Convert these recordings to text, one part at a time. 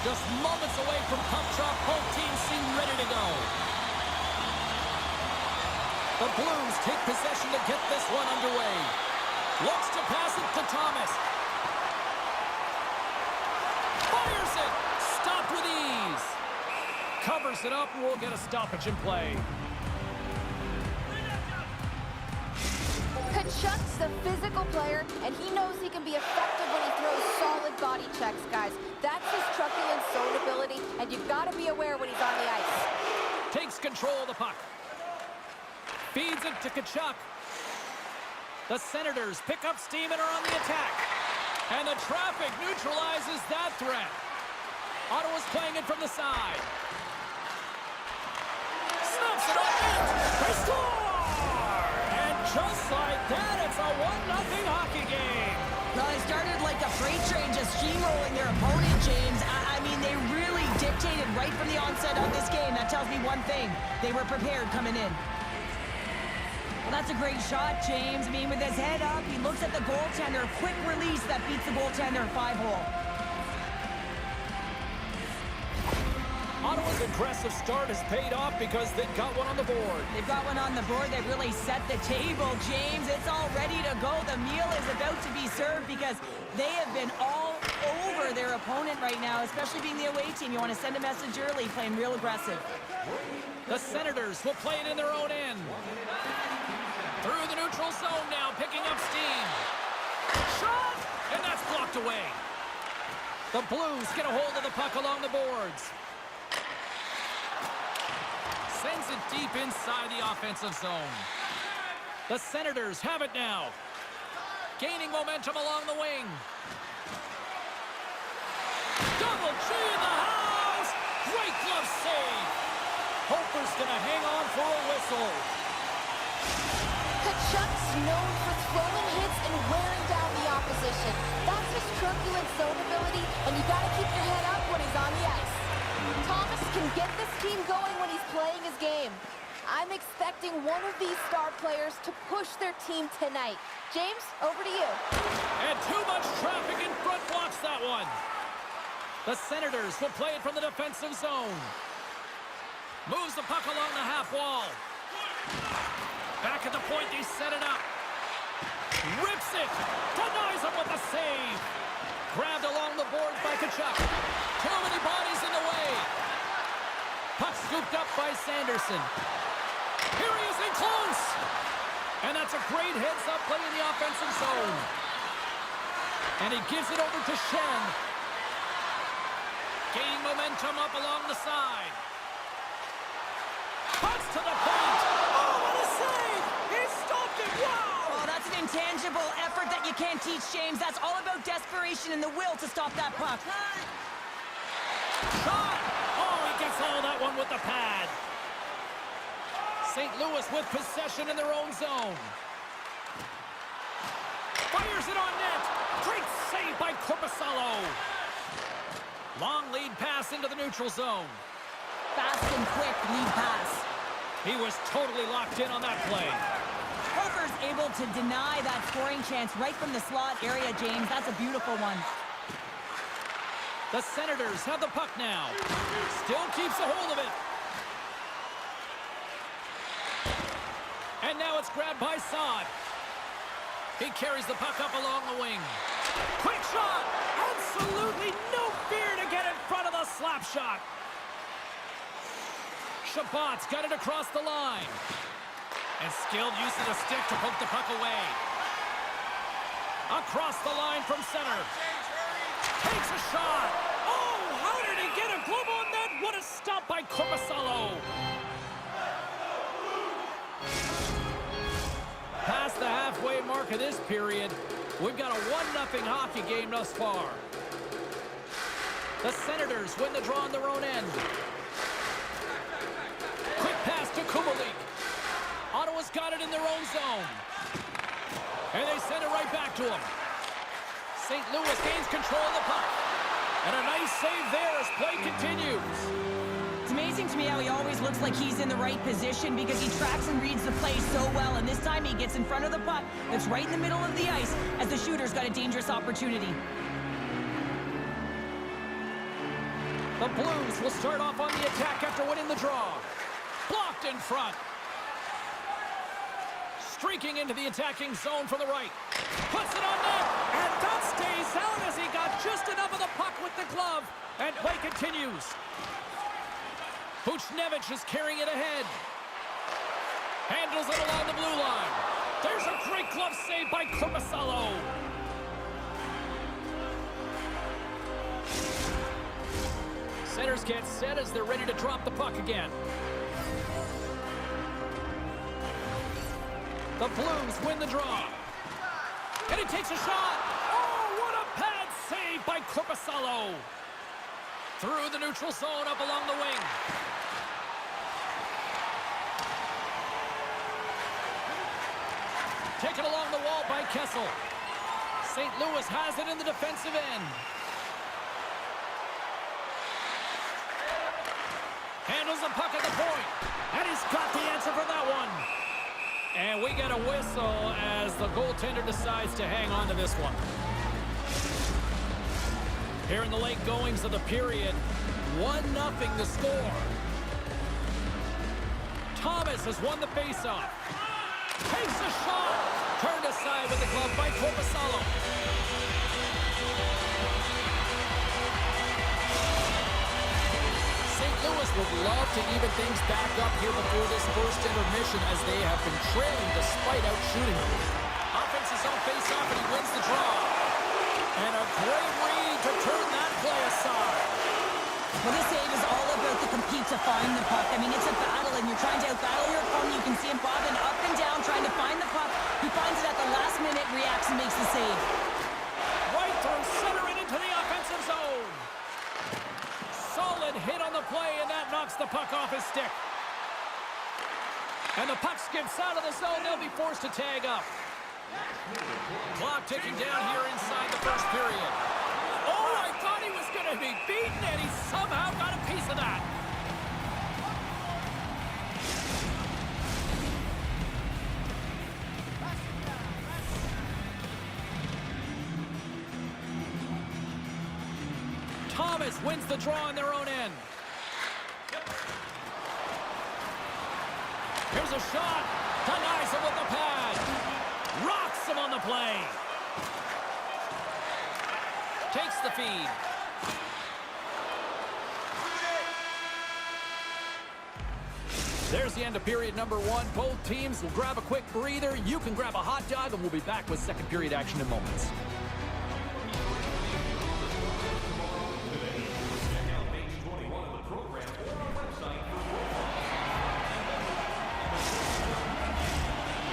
Just moments away from puck drop. Both teams seem ready to go. The Blues take possession to get this one underway. Looks to pass it to Thomas. Fires it. Stopped with ease. Covers it up and we'll get a stoppage in play. Tkachuk's a physical player, and he knows he can be effective when he throws solid body checks, guys. That's his truculent zone ability, and you've got to be aware when he's on the ice. Takes control of the puck. Feeds it to Tkachuk. The Senators pick up steam and are on the attack. And the traffic neutralizes that threat. Ottawa's playing it from the side. Snaps it on net. They score! And just like that, it's a 1-0 hockey game. Well, they started like a freight train just steamrolling their opponent, James. I mean, they really dictated right from the onset of this game. That tells me one thing. They were prepared coming in. Well, that's a great shot, James. I mean, with his head up, he looks at the goaltender. Quick release that beats the goaltender 5-hole. Ottawa's aggressive start has paid off because they've got one on the board. They've got one on the board. They've really set the table, James. It's all ready to go. The meal is about to be served because they have been all over their opponent right now, especially being the away team. You want to send a message early, playing real aggressive. The Senators will play it in their own end. Through the neutral zone now, picking up steam. Shot! And that's blocked away. The Blues get a hold of the puck along the boards. Sends it deep inside the offensive zone. The Senators have it now. Gaining momentum along the wing. Double G in the house! Great glove save! Hofer's gonna hang on for a whistle. Tkachuk's known for throwing hits and wearing down the opposition. That's his truculent zone ability, and you gotta keep your head up when he's on the ice. Thomas can get this team going when he's playing his game. I'm expecting one of these star players to push their team tonight. James, over to you. And too much traffic in front blocks that one. The Senators will play it from the defensive zone. Moves the puck along the half wall. Back at the point, they set it up. Rips it. Denies him with a save. Grabbed along the boards by Tkachuk. Too many bodies in the way. Puck scooped up by Sanderson. Here he is in close. And that's a great heads-up play in the offensive zone. And he gives it over to Shen. Gaining momentum up along the side. Puts to the point. Oh, what a save! He stopped it. Wow! Oh, that's an intangible effort that you can't teach, James. That's all about desperation and the will to stop that puck. Shot! Oh, he gets all that one with the pad. St. Louis with possession in their own zone. Fires it on net. Great save by Korpisalo. Long lead pass into the neutral zone. Fast and quick lead pass. He was totally locked in on that play. Hofer's able to deny that scoring chance right from the slot area, James. That's a beautiful one. The Senators have the puck now. Still keeps a hold of it. And now it's grabbed by Saad. He carries the puck up along the wing. Quick shot! Absolutely no fear to get in front of the slap shot. Shabbat's got it across the line. And skilled use of the stick to poke the puck away. Across the line from center. Takes a shot. Oh, how did he get a glove on that? What a stop by Korpisalo. Past the halfway mark of this period, we've got a 1-0 hockey game thus far. The Senators win the draw on their own end. Quick pass to Kubalik. Ottawa's got it in their own zone. And they send it right back to him. St. Louis gains control of the puck. And a nice save there as play continues. It's amazing to me how he always looks like he's in the right position because he tracks and reads the play so well. And this time he gets in front of the puck that's right in the middle of the ice as the shooter's got a dangerous opportunity. The Blues will start off on the attack after winning the draw. Blocked in front. Streaking into the attacking zone from the right. Puts it on net. And that stays out as he got just enough of the puck with the glove. And play continues. Buchnevich is carrying it ahead. Handles it along the blue line. There's a great glove save by Korpisalo. Centers get set as they're ready to drop the puck again. The Blues win the draw. And he takes a shot. Oh, what a pad save by Korpisalo. Through the neutral zone up along the wing. Taken along the wall by Kessel. St. Louis has it in the defensive end. Handles the puck at the point. And he's got the answer for that one. And we get a whistle as the goaltender decides to hang on to this one. Here in the late goings of the period, 1-0 the score. Thomas has won the faceoff. Takes a shot. Turned aside with the glove by Korpisalo. St. Louis would love to even things back up here before this first intermission as they have been trailing despite out shooting them. Offense is on face-off and he wins the draw. And a great read to turn that play aside. Well, this save is all about the compete to find the puck. I mean, it's a battle, and you're trying to out-battle your opponent. You can see him bobbing up and down, trying to find the puck. He finds it at the last minute, reacts and makes the save. Right through center and into the offensive zone. Solid hit on the play, and that knocks the puck off his stick. And the puck skips out of the zone. They'll be forced to tag up. Clock ticking down here inside the first period. Oh, I thought he was going to be beaten, and he somehow got a piece of that. Thomas wins the draw on their own end. Here's a shot. Denies him with the pad. Rocks him on the play. Takes the feed. There's the end of period number one. Both teams will grab a quick breather. You can grab a hot dog, and we'll be back with second period action in moments.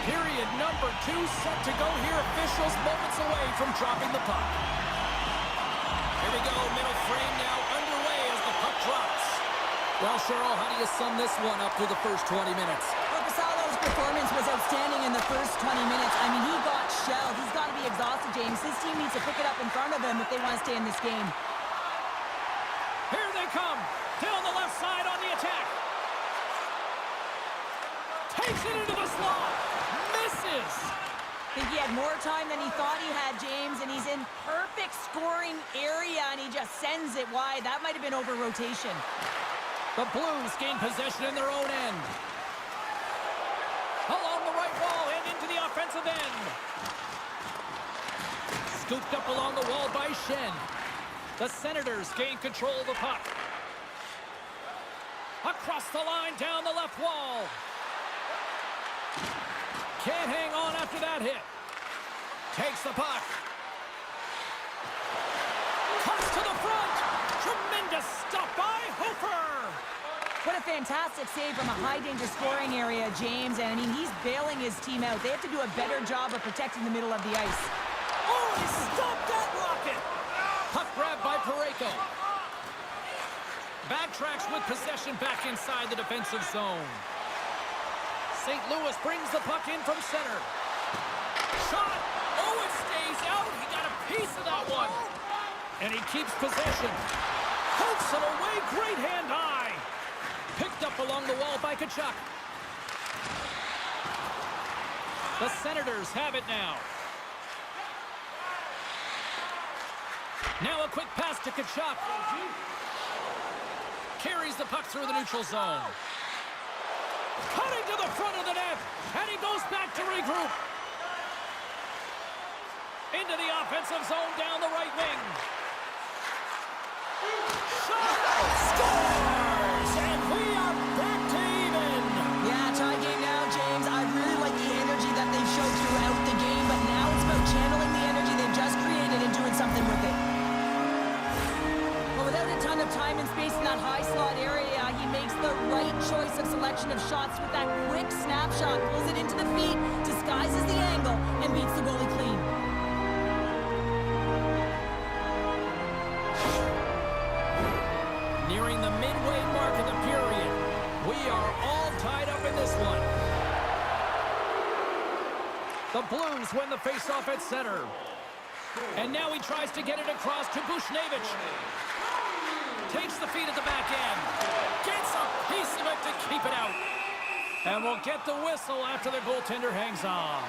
Period number two set to go here. Officials moments away from dropping the puck. Here we go. Middle frame now underway as the puck drops. Well, Cheryl, how do you sum this one up through the first 20 minutes? Korpisalo's performance was outstanding in the first 20 minutes. I mean, he got shelled. He's got to be exhausted, James. His team needs to pick it up in front of him if they want to stay in this game. Here they come. Down the left side on the attack. Takes it into the slot. Misses. I think he had more time than he thought he had, James, and he's in perfect scoring area, and he just sends it wide. That might have been over rotation. The Blues gain possession in their own end. Along the right wall and into the offensive end. Scooped up along the wall by Schenn. The Senators gain control of the puck. Across the line, down the left wall. Can't hang on after that hit. Takes the puck. Cuts to the front. Tremendous stop by Hofer. What a fantastic save from a high-danger scoring area, James. And, I mean, he's bailing his team out. They have to do a better job of protecting the middle of the ice. Oh, he stopped that rocket. Puck grab by Parayko. Backtracks with possession back inside the defensive zone. St. Louis brings the puck in from center. Shot. Oh, it stays out. He got a piece of that one. And he keeps possession. Pokes it away. Great hand high. Picked up along the wall by Tkachuk. The Senators have it now. Now a quick pass to Tkachuk. Carries the puck through the neutral zone. Cutting to the front of the net. And he goes back to regroup. Into the offensive zone down the right wing. Shot! Scores! And we are back to even. Yeah, tie game now, James. I really like the energy that they've showed throughout the game, but now it's about channeling the energy they've just created and doing something with it. Well, without a ton of time and space in that high slot area, he makes the right choice of selection of shots with that quick snapshot, pulls it into the feet, disguises the angle, and beats the goalie clean. Nearing the midway mark of the period. We are all tied up in this one. The Blues win the faceoff at center. And now he tries to get it across to Buchnevich. Takes the feed at the back end. Gets a piece of it to keep it out. And we'll get the whistle after the goaltender hangs on.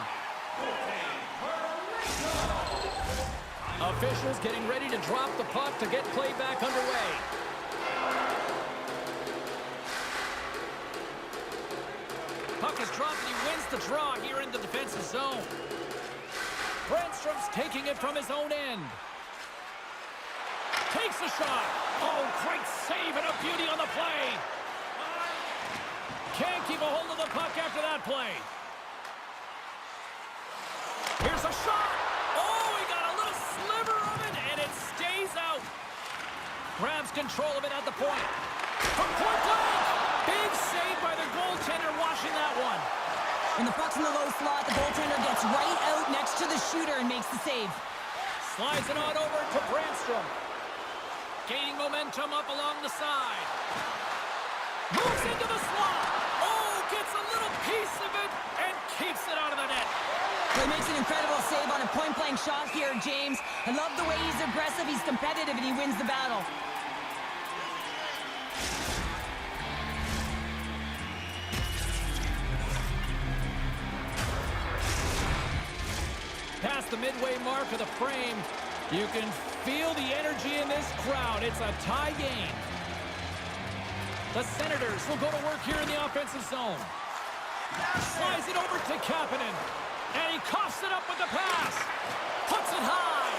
Officials getting ready to drop the puck to get play back underway. Puck is dropped and he wins the draw here in the defensive zone. Brandstrom's taking it from his own end. Takes a shot. Oh, great save and a beauty on the play. Can't keep a hold of the puck after that play. Here's a shot. Oh, he got a little sliver of it, and it stays out. Grabs control of it at the point. From point blank. Big save by the goaltender washing that one. When the puck's in the low slot, the goaltender gets right out next to the shooter and makes the save. Slides it on over to Brandstrom. Gaining momentum up along the side. Moves into the slot. Oh, gets a little piece of it and keeps it out of the net. He makes an incredible save on a point-blank shot here, James. I love the way he's aggressive, he's competitive, and he wins the battle. Past the midway mark of the frame, you can feel the energy in this crowd. It's a tie game. The Senators will go to work here in the offensive zone. Slides it over to Kapanen. And he coughs it up with the pass. Puts it high.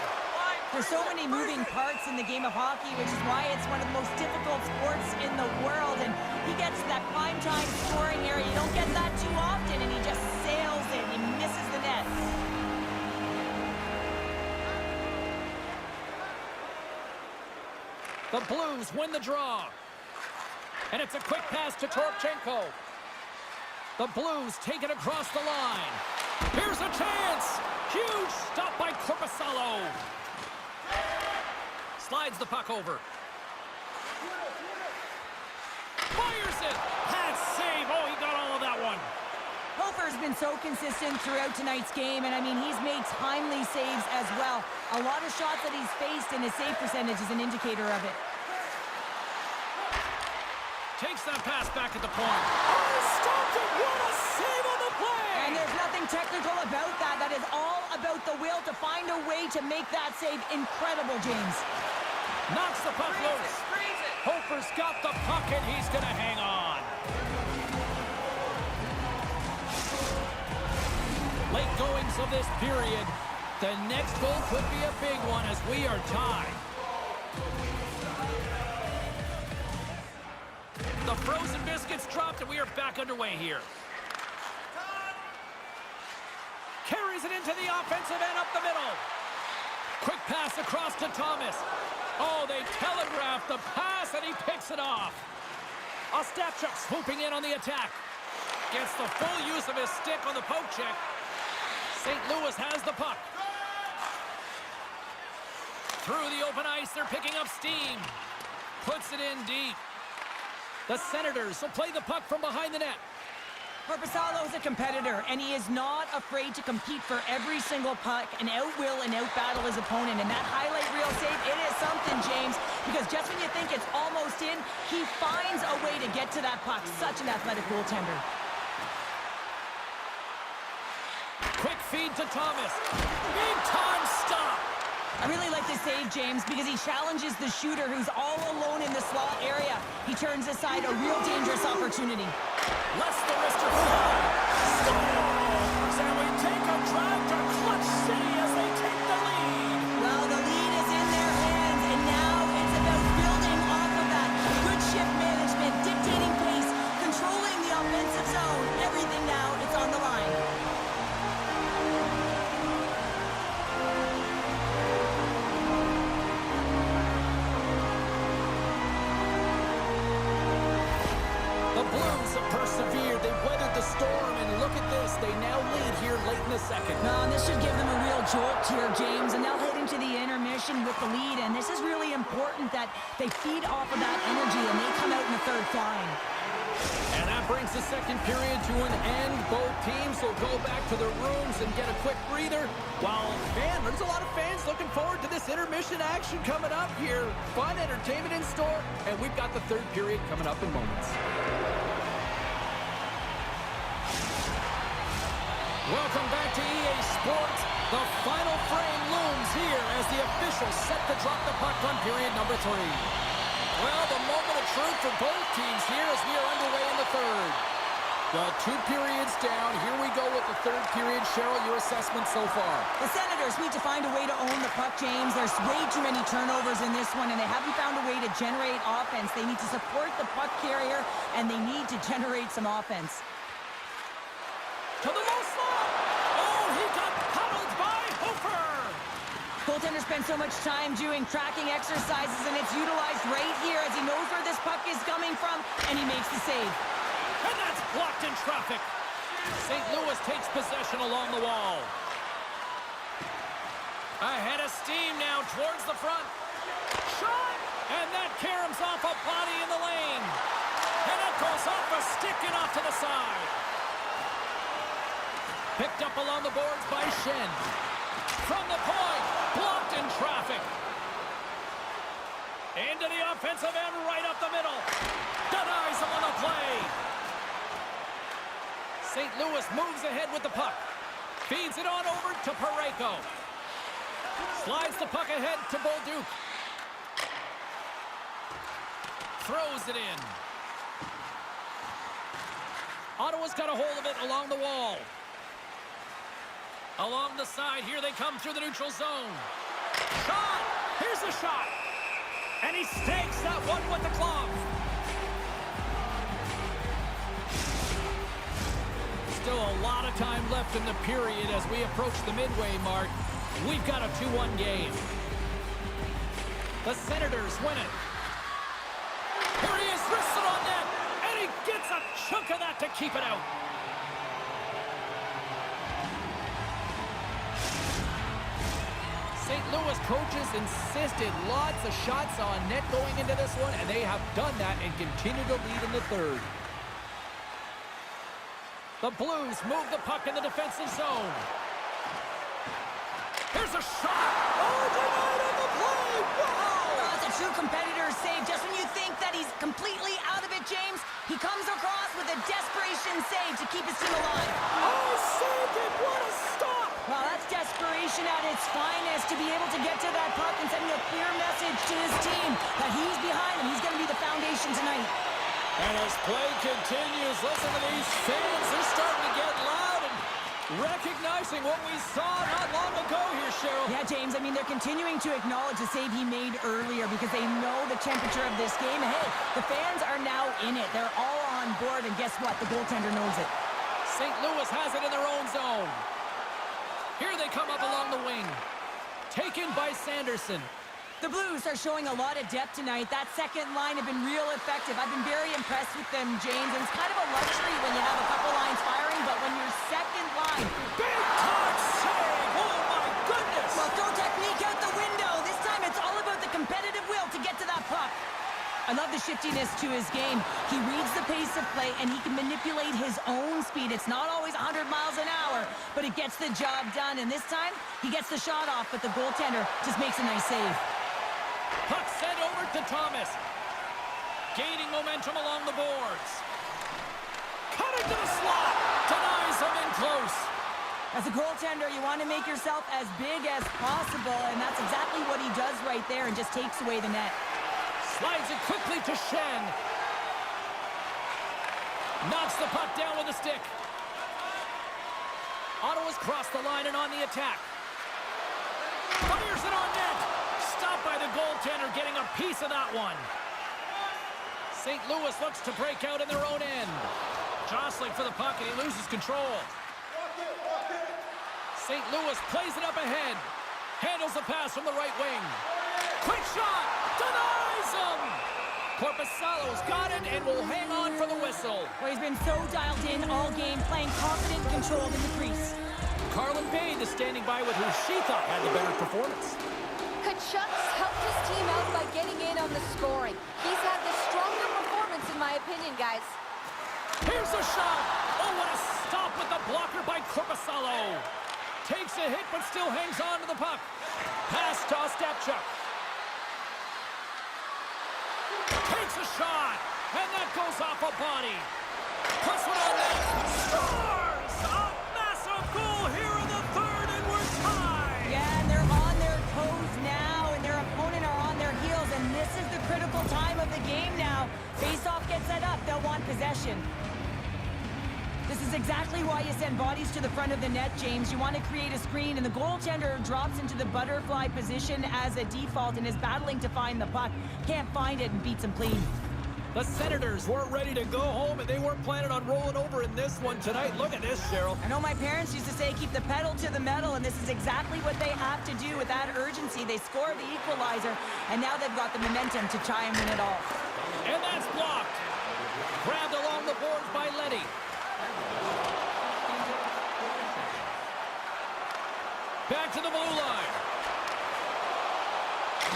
There's so many moving parts in the game of hockey, which is why it's one of the most difficult sports in the world. And he gets to that prime time scoring area. You don't get that too often, and he just sails it. He misses the net. The Blues win the draw. And it's a quick pass to Toropchenko. The Blues take it across the line. Here's a chance. Huge stop by Korpisalo. Slides the puck over. Fires it. That save. Oh, he got all of that one. Hofer's been so consistent throughout tonight's game, and I mean, he's made timely saves as well. A lot of shots that he's faced, and his save percentage is an indicator of it. Takes that pass back at the point. Oh, stopped it. What a save on the play. And there's nothing technical about that. That is all about the will to find a way to make that save incredible, James. Knocks the puck loose. Hofer's got the puck, and he's going to hang on. Late goings of this period. The next goal could be a big one as we are tied. The frozen biscuits dropped, and we are back underway here. Carries it into the offensive end up the middle. Quick pass across to Thomas. Oh, they telegraphed the pass, and he picks it off. Ostapchuk swooping in on the attack. Gets the full use of his stick on the poke check. St. Louis has the puck. Through the open ice, they're picking up steam. Puts it in deep. The Senators will play the puck from behind the net. Korpisalo is a competitor, and he is not afraid to compete for every single puck and outwill and outbattle his opponent. And that highlight reel save, it is something, James, because just when you think it's almost in, he finds a way to get to that puck. Such an athletic goaltender. Quick feed to Thomas. Big time stop. I really like this save, James, because he challenges the shooter who's all alone in the slot area. He turns aside a real dangerous opportunity. Lets the wrister fly. Scores! And we take a drive to Clutch City as they take the lead. Well, the lead is in their hands, and now it's about building off of that. Good shift management, dictating pace, controlling the offensive zone. Everything now, it's on the line. The Blues have persevered. They've weathered the storm, and look at this. They now lead here late in the second. No, this should give them a real jolt here, James, and they'll head into the intermission with the lead, and this is really important that they feed off of that energy, and they come out in the third flying. And that brings the second period to an end. Both teams will go back to their rooms and get a quick breather. While there's a lot of fans looking forward to this intermission action coming up here. Fun entertainment in store, and we've got the third period coming up in moments. Welcome back to EA Sports. The final frame looms here as the officials set to drop the puck on period number 3. Well, the moment of truth for both teams here as we are underway in the third. The 2 periods down. Here we go with the third period. Cheryl, your assessment so far? The Senators need to find a way to own the puck, James. There's way too many turnovers in this one, and they haven't found a way to generate offense. They need to support the puck carrier, and they need to generate some offense. To the low slot. Oh, he got puddled by Hofer. Goaltender spends so much time doing tracking exercises, and it's utilized right here as he knows where this puck is coming from, and he makes the save. And that's blocked in traffic. St. Louis takes possession along the wall. Ahead of steam now towards the front. Shot! And that caroms off a body in the lane. And it goes off a stick and off to the side. Picked up along the boards by Shen. From the point, blocked in traffic. Into the offensive end, right up the middle. Denies him on the play. St. Louis moves ahead with the puck. Feeds it on over to Parayko. Slides the puck ahead to Bolduc. Throws it in. Ottawa's got a hold of it along the wall. Along the side, here they come through the neutral zone. Shot! Here's the shot! And he stakes that one with the glove. Still a lot of time left in the period as we approach the midway mark. We've got a 2-1 game. The Senators win it. Here he is, wristed on net, and he gets a chunk of that to keep it out. St. Louis coaches insisted lots of shots on net going into this one, and they have done that and continue to lead in the third. The Blues move the puck in the defensive zone. Here's a shot. Oh, denied on the play. Wow! That's a true competitor's save. Just when you think that he's completely out of it, James, he comes across with a desperation save to keep his team alive. Oh, saved it. What a stop. Well, that's desperation at its finest to be able to get to that puck and sending a clear message to his team that he's behind him. He's going to be the foundation tonight. And as play continues, listen to these fans. They're starting to get loud and recognizing what we saw not long ago here, Cheryl. Yeah, James, I mean, they're continuing to acknowledge the save he made earlier because they know the temperature of this game. Hey, the fans are now in it. They're all on board, and guess what? The goaltender knows it. St. Louis has it in their own zone. Here they come up along the wing. Taken by Sanderson. The Blues are showing a lot of depth tonight. That second line have been real effective. I've been very impressed with them, James. And it's kind of a luxury when you have a couple lines firing, but when your second line... Big time save! Oh, my goodness! Well, throw technique out the window. This time it's all about the competitive will to get to that puck. I love the shiftiness to his game. He reads the pace of play, and he can manipulate his own speed. It's not always 100 miles an hour, but it gets the job done. And this time, he gets the shot off, but the goaltender just makes a nice save. Puck sent over to Thomas. Gaining momentum along the boards. Cutting to the slot. Denies him in close. As a goaltender, you want to make yourself as big as possible, and that's exactly what he does right there and just takes away the net. Slides it quickly to Shen. Knocks the puck down with a stick. Ottawa's crossed the line and on the attack. Fires it on net. Stopped by the goaltender, getting a piece of that one. St. Louis looks to break out in their own end. Jostling for the puck, and he loses control. St. Louis plays it up ahead. Handles the pass from the right wing. Quick shot! Denies him! Korpisalo's got it and will hang on for the whistle. Well, he's been so dialed in all game, playing confident and controlled in the crease. Carlin Bade is standing by with who she thought had the better performance. Tkachuk's helped his team out by getting in on the scoring. He's had the stronger performance, in my opinion, guys. Here's a shot! Oh, what a stop with the blocker by Korpisalo. Takes a hit, but still hangs on to the puck. Pass to Ostapchuk. Takes a shot, and that goes off a body. Puts one on net. Scores! A massive goal here in the third, and we're tied! Yeah, and they're on their toes now, and their opponent are on their heels, and this is the critical time of the game now. Face-off gets set up, they'll want possession. This is exactly why you send bodies to the front of the net, James. You want to create a screen, and the goaltender drops into the butterfly position as a default and is battling to find the puck. Can't find it and beats him clean. The Senators weren't ready to go home, and they weren't planning on rolling over in this one tonight. Look at this, Cheryl. I know my parents used to say keep the pedal to the metal, and this is exactly what they have to do with that urgency. They score the equalizer, and now they've got the momentum to try and win it all. And that's blocked. Grabbed along the boards by Leddy. Back to the blue line.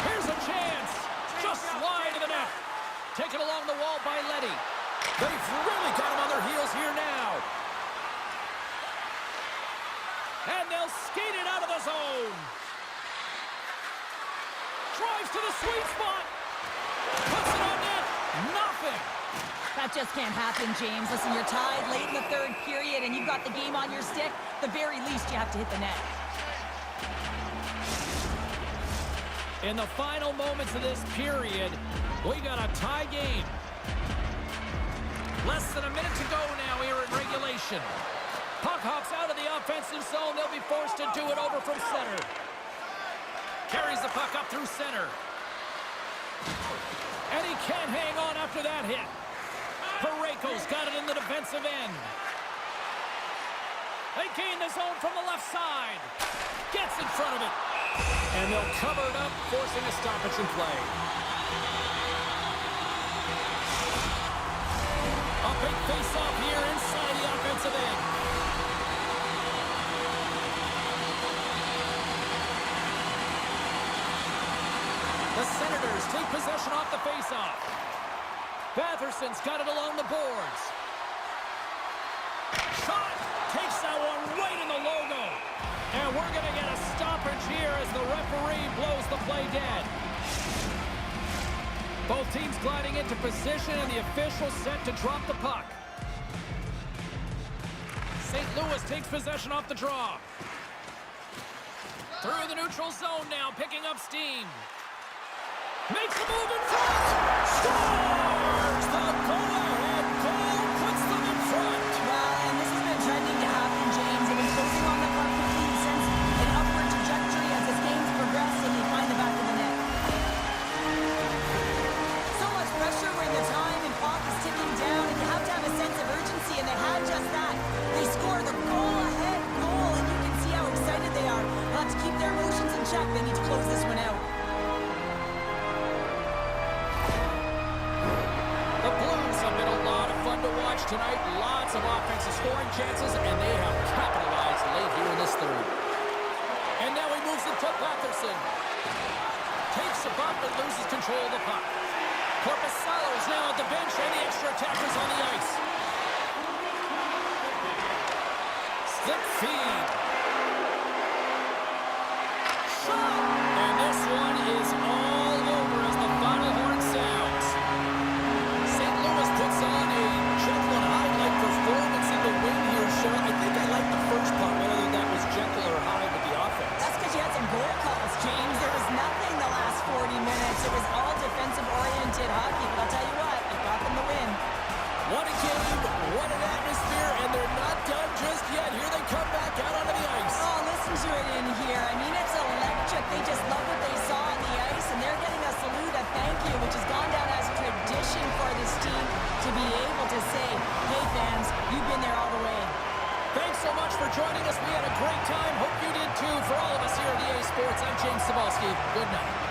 Here's a chance. Just wide of the net. Taken along the wall by Leddy. They've really got him on their heels here now. And they'll skate it out of the zone. Drives to the sweet spot. Puts it on net. Nothing. That just can't happen, James. Listen, you're tied late in the third period, and you've got the game on your stick. The very least, you have to hit the net. In the final moments of this period, we got a tie game. Less than a minute to go now here in regulation. Puck hops out of the offensive zone. They'll be forced to do it over from center. Carries the puck up through center. And he can't hang on after that hit. Parayko's got it in the defensive end. They gain the zone from the left side. Gets in front of it. And they'll cover it up, forcing a stoppage in play. A big face-off here inside the offensive end. The Senators take possession off the face-off. Batherson's got it along the boards. Shot! Takes that one right in the logo. And we're going to get a stoppage here as the referee blows the play dead. Both teams gliding into position, and the official set to drop the puck. St. Louis takes possession off the draw. Through the neutral zone now, picking up steam. Makes the move in front. Scores! The go-ahead goal puts them in front. Well, and this has been trending to happen, James. They've been closing on the puck quickly since an upward trajectory as this game's progressed, and you find the back of the net. So much pressure when the time and clock is ticking down, and you have to have a sense of urgency, and they had just that. They score the goal-ahead goal, and you can see how excited they are. They'll have to keep their emotions in check. They need to close this one out. The Blues have been a lot of fun to watch tonight. Lots of offensive scoring chances, and they have capitalized late here in this third. And now he moves it to Batherson. Takes the bump and loses control of the puck. Korpisalo is now at the bench, and the extra attackers on the ice. Slip feed. Shot! And this one is all over as the final horn sounds. St. Louis puts on a Jekyll and Hyde-like performance in the win here, Cheryl. I think I like the first part, whether that was Jekyll or Hyde with the offense. That's because you had some goal calls, James. There was nothing the last 40 minutes. It was all defensive-oriented hockey, but I'll tell you what, it got them the win. What a game, what to say, hey fans, you've been there all the way. Thanks so much for joining us. We had a great time. Hope you did too. For all of us here at EA Sports, I'm James Cebulski. Good night.